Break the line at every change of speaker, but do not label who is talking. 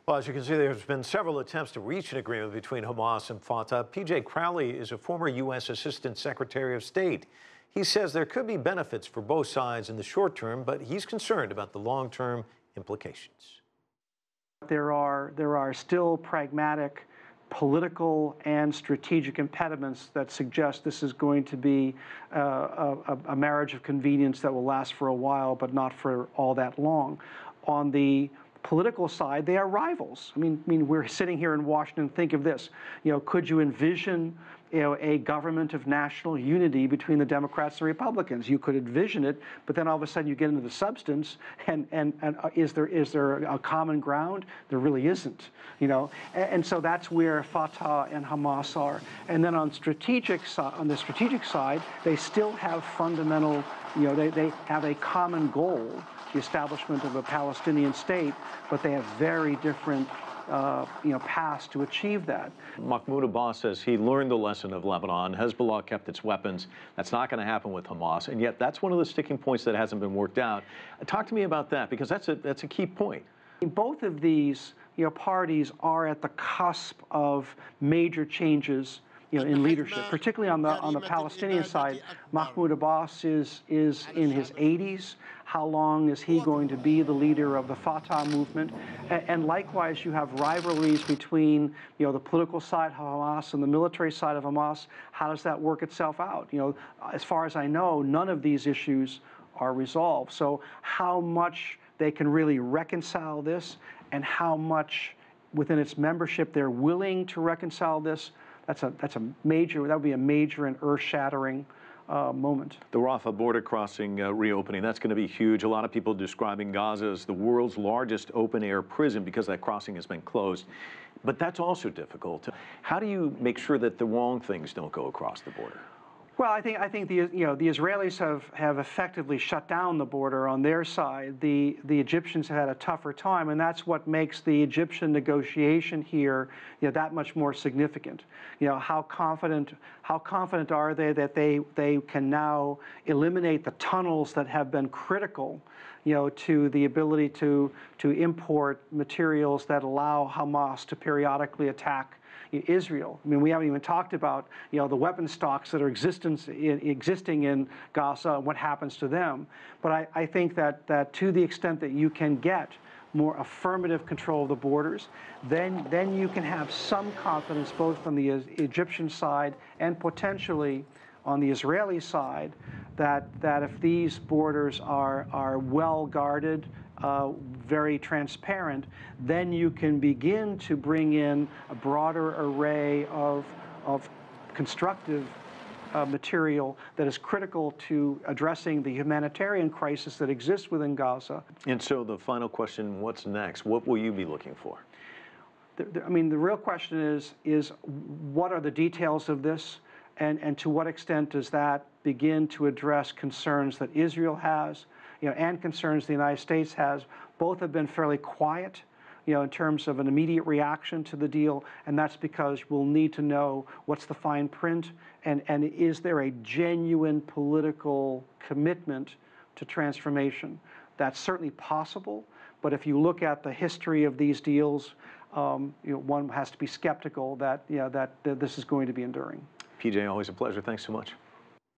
Well, as you can see, there's been several attempts to reach an agreement between Hamas and Fatah. P.J. Crowley is a former U.S. Assistant Secretary of State. He says there could be benefits for both sides in the short term, but he's concerned about the long-term implications.
There are still pragmatic political and strategic impediments that suggest this is going to be a marriage of convenience that will last for a while, but not for all that long. On the political side, they are rivals. I mean, we're sitting here in Washington. Think of this. Could you envision, a government of national unity between the Democrats and Republicans? You could envision it, but then all of a sudden you get into the substance, and is there a common ground? There really isn't. And so that's where Fatah and Hamas are. And then on the strategic side, they still have fundamental. They have a common goal, the establishment of a Palestinian state, but they have very different paths to achieve that.
Mahmoud Abbas says he learned the lesson of Lebanon. Hezbollah kept its weapons. That's not going to happen with Hamas, and yet that's one of the sticking points that hasn't been worked out. Talk to me about that, because that's a key point.
Both of these parties are at the cusp of major changes in leadership, particularly on the Palestinian side. Mahmoud Abbas is in his 80s. How long is he going to be the leader of the Fatah movement? And likewise, you have rivalries between the political side of Hamas and the military side of Hamas. How does that work itself out? As far as I know, none of these issues are resolved. So how much they can really reconcile this, and how much within its membership they're willing to reconcile this, that would be a major and earth-shattering moment.
The Rafah border crossing reopening, that's going to be huge. A lot of people describing Gaza as the world's largest open-air prison because that crossing has been closed. But that's also difficult. How do you make sure that the wrong things don't go across the border?
Well, I think the Israelis have effectively shut down the border on their side. The Egyptians have had a tougher time, and that's what makes the Egyptian negotiation here that much more significant. How confident are they that they can now eliminate the tunnels that have been critical to the ability to import materials that allow Hamas to periodically attack Israel. I mean, we haven't even talked about the weapon stocks that are existing in Gaza and what happens to them. But I think that to the extent that you can get more affirmative control of the borders, then you can have some confidence both on the Egyptian side and potentially on the Israeli side that if these borders are well guarded, very transparent, then you can begin to bring in a broader array of constructive material that is critical to addressing the humanitarian crisis that exists within Gaza.
And so the final question, what's next? What will you be looking for?
I mean, the real question is what are the details of this? And to what extent does that begin to address concerns that Israel has, and concerns the United States has? Both have been fairly quiet, in terms of an immediate reaction to the deal, and that's because we'll need to know what's the fine print, and is there a genuine political commitment to transformation? That's certainly possible, but if you look at the history of these deals, one has to be skeptical that this is going to be enduring.
PJ, always a pleasure. Thanks so much.